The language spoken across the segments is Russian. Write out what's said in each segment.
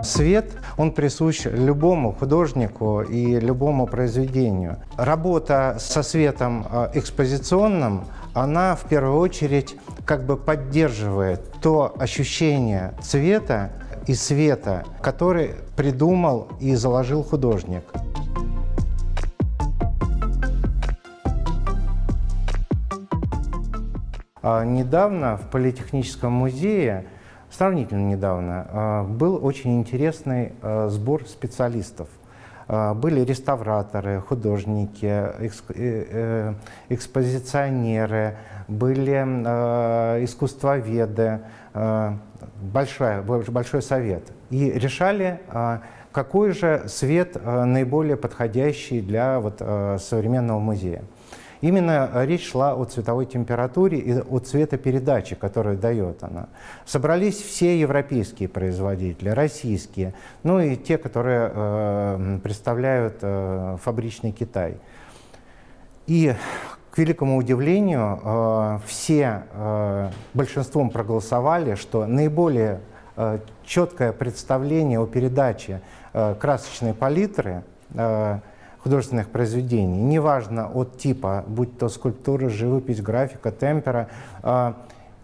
Свет, он присущ любому художнику и любому произведению. Работа со светом экспозиционным, она в первую очередь как бы поддерживает то ощущение цвета и света, который придумал и заложил художник. Недавно в Политехническом музее, сравнительно недавно, был очень интересный сбор специалистов. Были реставраторы, художники, экспозиционеры, были искусствоведы, большой совет. И решали, какой же свет наиболее подходящий для современного музея. Именно речь шла о цветовой температуре и о цветопередаче, которую дает она. Собрались все европейские производители, российские, ну и те, которые представляют фабричный Китай. И, к великому удивлению, все большинством проголосовали, что наиболее четкое представление о передаче красочной палитры художественных произведений, неважно от типа, будь то скульптура, живопись, графика, темпера,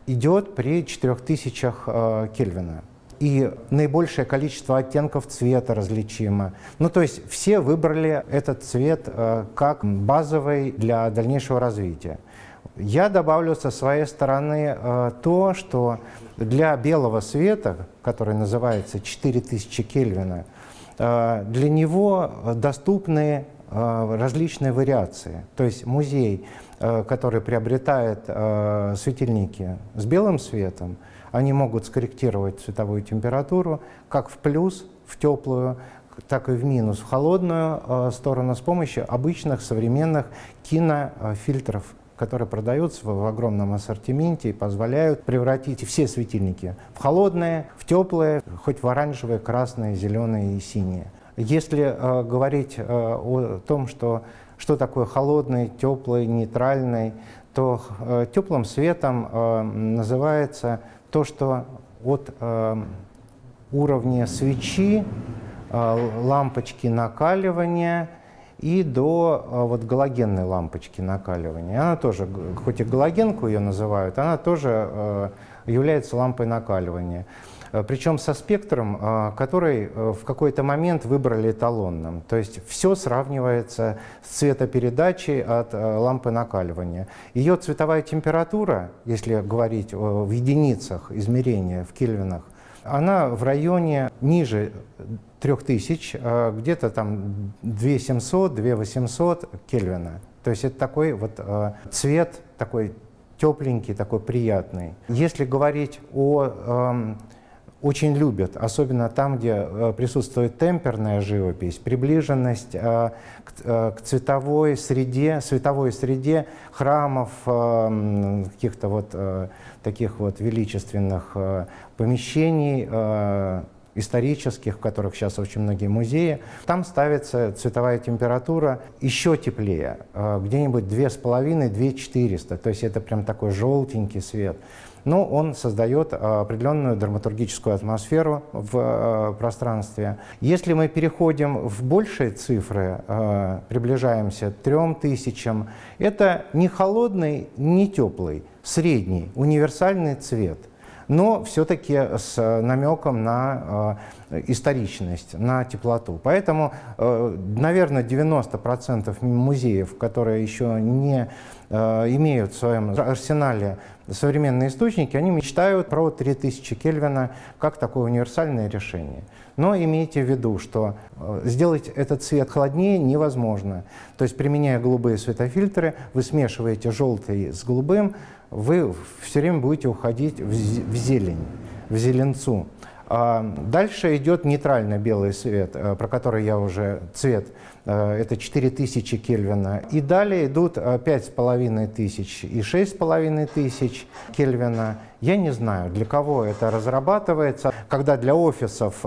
идет при 4000 Кельвина. И наибольшее количество оттенков цвета различимо. Ну, то есть все выбрали этот цвет как базовый для дальнейшего развития. Я добавлю со своей стороны то, что для белого света, который называется 4000 Кельвина, для него доступны различные вариации. То есть музей, который приобретает светильники с белым светом, они могут скорректировать цветовую температуру как в плюс, в теплую, так и в минус, в холодную сторону с помощью обычных современных кинофильтров, которые продаются в огромном ассортименте и позволяют превратить все светильники в холодные, в теплые, хоть в оранжевые, красные, зеленые и синие. Если говорить о том, что такое холодный, теплый, нейтральный, то теплым светом называется то, что от уровня свечи, лампочки накаливания и до галогенной лампочки накаливания. Она тоже, хоть и галогенку ее называют, она тоже является лампой накаливания. Причем со спектром, который в какой-то момент выбрали эталонным. То есть все сравнивается с цветопередачей от лампы накаливания. Ее цветовая температура, если говорить в единицах измерения, в кельвинах, она в районе ниже 3000, где-то там 2700, 2800 Кельвина. То есть это такой цвет, такой тепленький, такой приятный. Если говорить очень любят, особенно там, где присутствует темперная живопись, приближенность к световой среде храмов, каких-то таких величественных помещений, исторических, в которых сейчас очень многие музеи, там ставится цветовая температура еще теплее, где-нибудь 2500–2400, то есть это прям такой желтенький свет. Но он создает определенную драматургическую атмосферу в пространстве. Если мы переходим в большие цифры, приближаемся к 3000, это не холодный, не теплый, средний, универсальный цвет, но все-таки с намеком на историчность, на теплоту. Поэтому, наверное, 90% музеев, которые еще не имеют в своем арсенале современные источники, они мечтают про 3000 Кельвина как такое универсальное решение. Но имейте в виду, что сделать этот цвет холоднее невозможно. То есть, применяя голубые светофильтры, вы смешиваете желтый с голубым, вы все время будете уходить в зелень, в зеленцу. Дальше идет нейтрально белый свет, про который я уже цвет, это 4000 Кельвина. И далее идут 5500 и 6500 Кельвина. Я не знаю, для кого это разрабатывается. Когда для офисов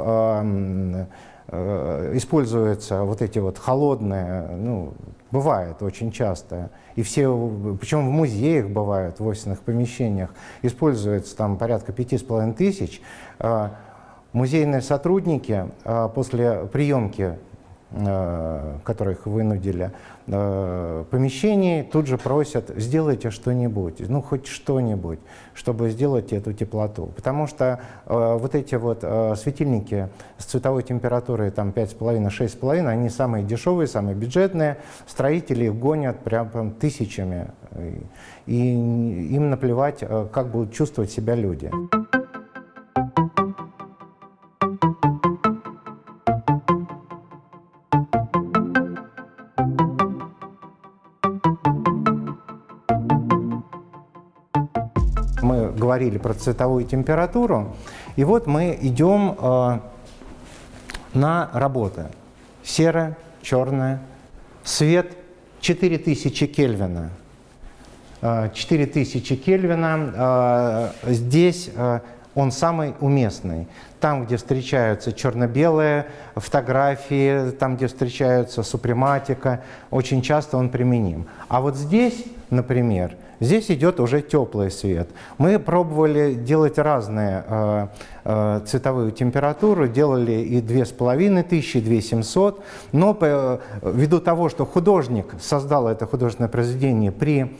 используются эти холодные, бывает очень часто, и все, причем в музеях бывают, в офисных помещениях, используется там порядка 5500. музейные сотрудники после приемки, которых вынудили, помещений, тут же просят: сделайте что-нибудь, ну хоть что-нибудь, чтобы сделать эту теплоту. Потому что вот эти вот светильники с цветовой температурой там 5,5–6,5, они самые дешевые, самые бюджетные, строители их гонят прям тысячами, и им наплевать, как будут чувствовать себя люди. Мы говорили про цветовую температуру, и вот мы идем на работы. Серое, черное, свет 4000 Кельвина. 4000 Кельвина, здесь он самый уместный. Там, где встречаются черно-белые фотографии, там, где встречаются супрематика, очень часто он применим. А вот здесь, например, здесь идет уже теплый свет. Мы пробовали делать разные цветовые температуры, делали и 2500, и 2700, но ввиду того, что художник создал это художественное произведение при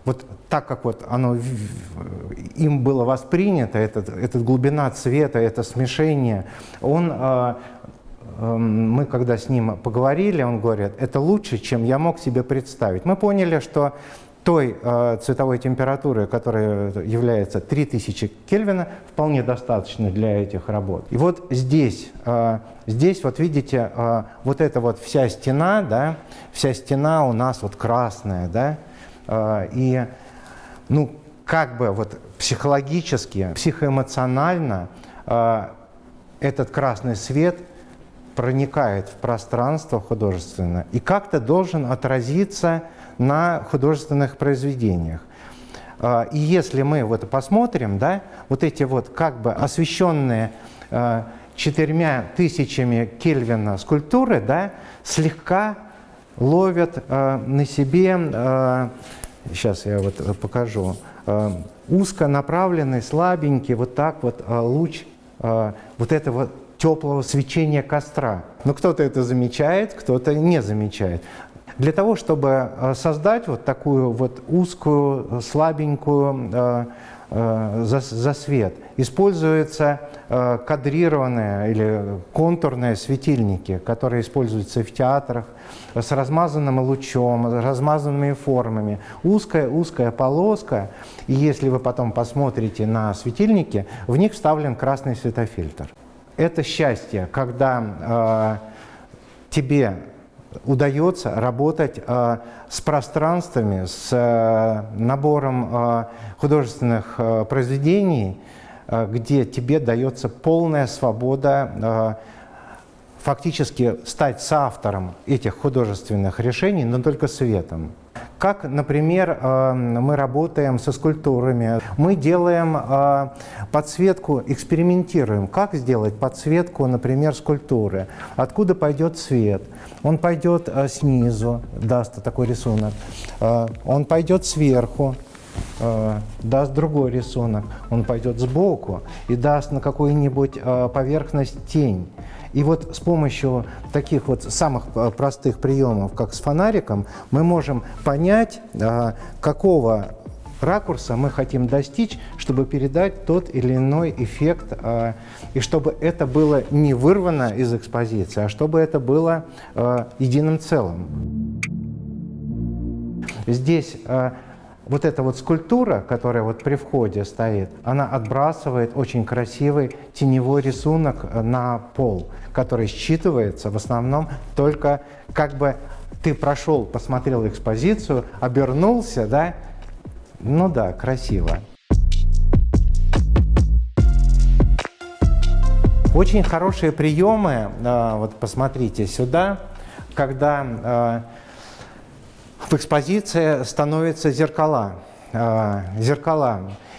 вот так, как вот оно им было воспринято, эта глубина цвета, это смешение, мы когда с ним поговорили, он говорит: это лучше, чем я мог себе представить. Мы поняли, что той цветовой температуры, которая является 3000 Кельвина, вполне достаточно для этих работ. И вот здесь вот видите, вот эта вот вся стена, да, вся стена у нас вот красная, да, и, ну, как бы вот психологически, психоэмоционально этот красный свет проникает в пространство художественное и как-то должен отразиться на художественных произведениях. И если мы вот посмотрим, да, вот эти вот как бы освещенные 4000 Кельвина скульптуры, да, слегка ловят на себе, сейчас я вот покажу, узконаправленный, слабенький, вот так вот луч вот этого теплого свечения костра. Но кто-то это замечает, кто-то не замечает. Для того, чтобы создать вот такую вот узкую, слабенькую засвет, используются кадрированные или контурные светильники, которые используются в театрах, с размазанным лучом, с размазанными формами. Узкая полоска, и если вы потом посмотрите на светильники, в них вставлен красный светофильтр. Это счастье, когда тебе удается работать с пространствами, с набором художественных произведений, где тебе дается полная свобода фактически стать соавтором этих художественных решений, но только светом. Как, например, мы работаем со скульптурами, мы делаем подсветку, экспериментируем, как сделать подсветку, например, скульптуры, откуда пойдет свет. Он пойдет снизу, даст такой рисунок, он пойдет сверху, даст другой рисунок, он пойдет сбоку и даст на какую-нибудь поверхность тень. И вот с помощью таких вот самых простых приемов, как с фонариком, мы можем понять, какого ракурса мы хотим достичь, чтобы передать тот или иной эффект, и чтобы это было не вырвано из экспозиции, а чтобы это было единым целым. Здесь вот эта вот скульптура, которая вот при входе стоит, она отбрасывает очень красивый теневой рисунок на пол, который считывается в основном только как бы ты прошел, посмотрел экспозицию, обернулся, да? Ну да, красиво. Очень хорошие приемы, вот посмотрите сюда, когда в экспозиции становятся зеркала.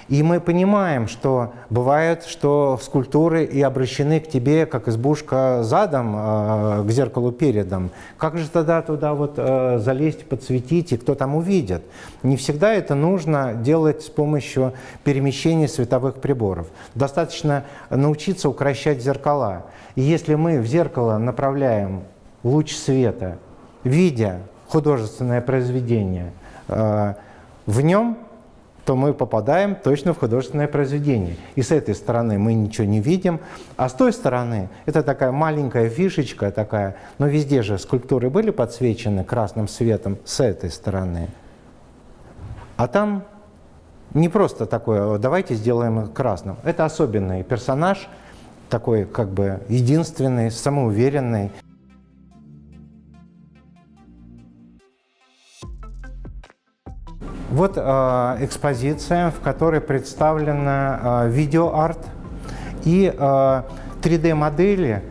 И мы понимаем, что бывает, что скульптуры и обращены к тебе, как избушка задом, к зеркалу передом. Как же тогда туда вот залезть, подсветить, и кто там увидит? Не всегда это нужно делать с помощью перемещения световых приборов. Достаточно научиться укрощать зеркала. И если мы в зеркало направляем луч света, видя художественное произведение в нем, то мы попадаем точно в художественное произведение. И с этой стороны мы ничего не видим, а с той стороны это такая маленькая фишечка такая, но везде же скульптуры были подсвечены красным светом с этой стороны. А там не просто такое, давайте сделаем их красным. Это особенный персонаж, такой как бы единственный, самоуверенный. Вот экспозиция, в которой представлена видеоарт и 3D-модели,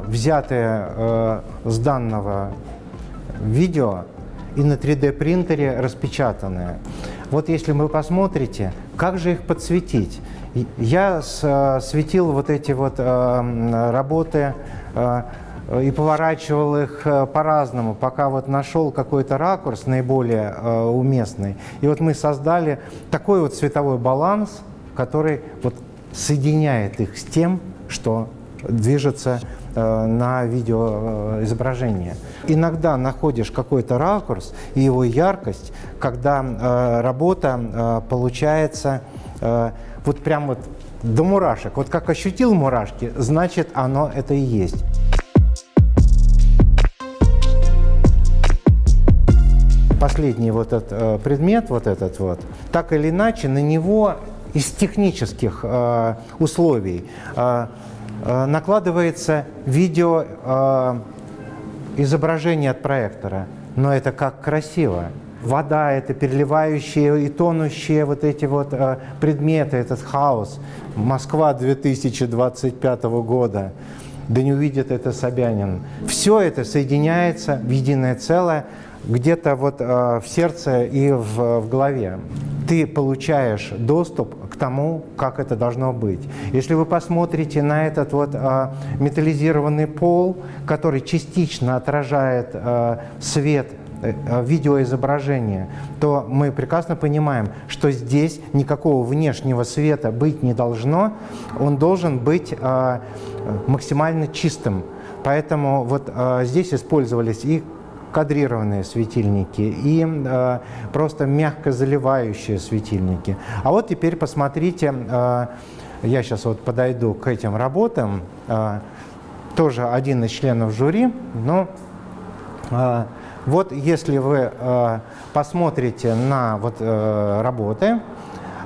взятые с данного видео и на 3D-принтере распечатанные. Вот если вы посмотрите, как же их подсветить? Я светил вот эти вот работы и поворачивал их по-разному, пока вот нашел какой-то ракурс наиболее уместный. И вот мы создали такой вот цветовой баланс, который вот соединяет их с тем, что движется на видеоизображении. Иногда находишь какой-то ракурс и его яркость, когда работа получается вот прям вот до мурашек. Вот как ощутил мурашки, значит оно это и есть. Последний вот этот предмет, вот этот вот, так или иначе на него из технических условий накладывается видео изображение от проектора. Но это как красиво. Вода, это переливающие и тонущие вот эти вот предметы, этот хаос. Москва 2025 года. Да не увидит это Собянин. Все это соединяется в единое целое, где-то вот в сердце и в голове. Ты получаешь доступ к тому, как это должно быть. Если вы посмотрите на этот вот металлизированный пол, который частично отражает свет видеоизображения, то мы прекрасно понимаем, что здесь никакого внешнего света быть не должно, он должен быть максимально чистым. Поэтому вот здесь использовались и кадрированные светильники, и просто мягко заливающие светильники. А вот теперь посмотрите, я сейчас вот подойду к этим работам, тоже один из членов жюри, но вот если вы посмотрите на вот работы,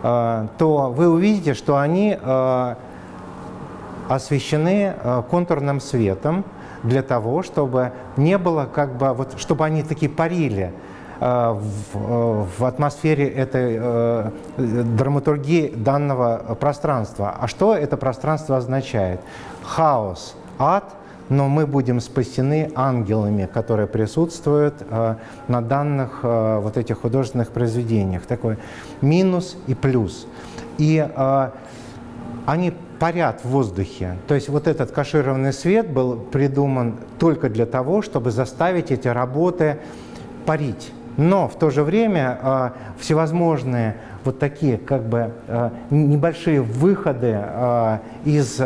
то вы увидите, что они освещены контурным светом, для того, чтобы не было, как бы, вот, чтобы они такие парили в атмосфере этой драматургии данного пространства. А что это пространство означает? Хаос, ад, но мы будем спасены ангелами, которые присутствуют на данных вот этих художественных произведениях. Такой минус и плюс. И они парят в воздухе. То есть вот этот кашированный свет был придуман только для того, чтобы заставить эти работы парить. Но в то же время всевозможные вот такие как бы небольшие выходы из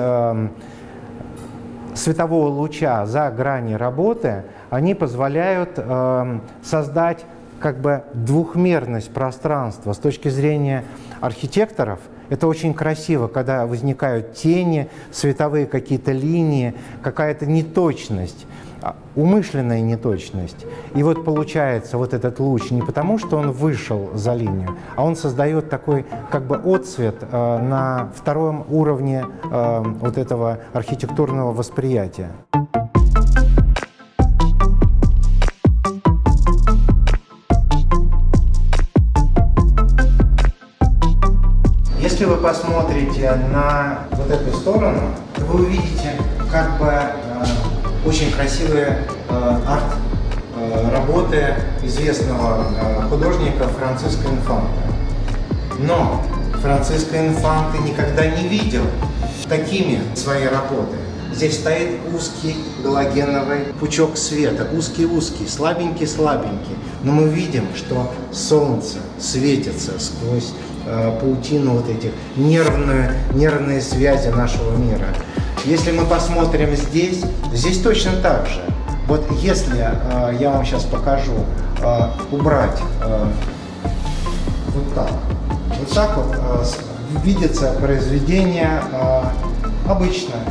светового луча за грани работы, они позволяют создать как бы двухмерность пространства. С точки зрения архитекторов это очень красиво, когда возникают тени, световые какие-то линии, какая-то неточность, умышленная неточность. И вот получается вот этот луч не потому, что он вышел за линию, а он создает такой как бы отцвет на втором уровне вот этого архитектурного восприятия. Если вы посмотрите на вот эту сторону, то вы увидите как бы очень красивые арт-работы известного художника Франциско Инфанте. Но Франциско Инфанте никогда не видел такими свои работы. Здесь стоит узкий галогеновый пучок света, узкий-узкий, слабенький-слабенький. Но мы видим, что солнце светится сквозь паутину вот этих нервные связи нашего мира. Если мы посмотрим здесь точно так же. Вот если я вам сейчас покажу, убрать вот так вот видится произведение обычное.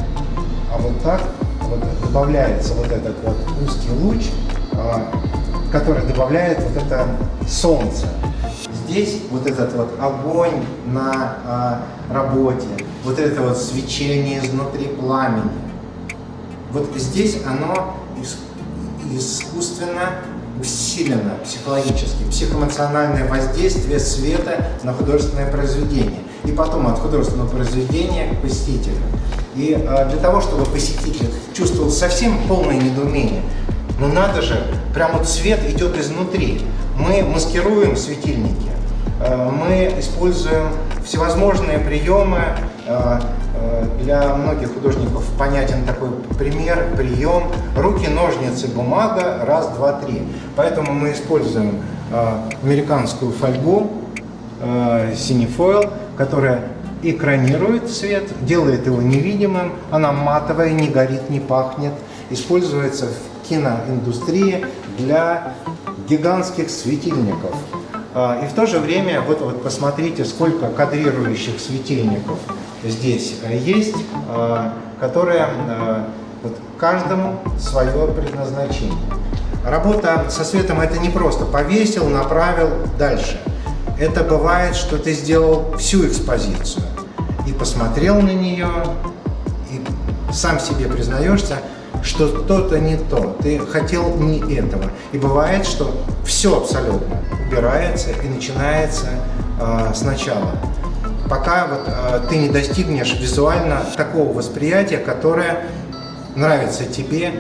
А вот так вот добавляется вот этот вот узкий луч, который добавляет вот это солнце. Здесь вот этот вот огонь на работе, вот это вот свечение изнутри пламени. Вот здесь оно искусственно усилено психологически, психоэмоциональное воздействие света на художественное произведение. И потом от художественного произведения к посетителю. И для того, чтобы посетитель чувствовал совсем полное недоумение, ну надо же, прям вот свет идет изнутри. Мы маскируем светильники, мы используем всевозможные приемы. Для многих художников понятен такой прием: руки, ножницы, бумага, раз, два, три. Поэтому мы используем американскую фольгу, синефойл, которая экранирует свет, делает его невидимым, она матовая, не горит, не пахнет, используется в киноиндустрии для гигантских светильников. И в то же время, вот посмотрите, сколько кадрирующих светильников здесь есть, которые вот каждому свое предназначение. Работа со светом — это не просто повесил, направил, дальше. Это бывает, что ты сделал всю экспозицию и посмотрел на нее, и сам себе признаешься, что то-то не то, ты хотел не этого. И бывает, что все абсолютно убирается и начинается сначала, пока вот ты не достигнешь визуально такого восприятия, которое нравится тебе,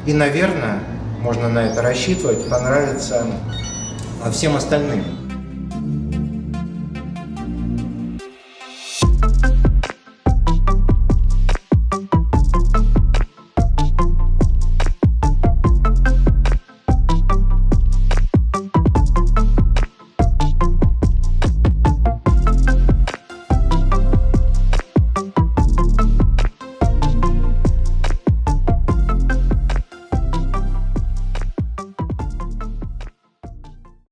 и, наверное, можно на это рассчитывать, понравится всем остальным.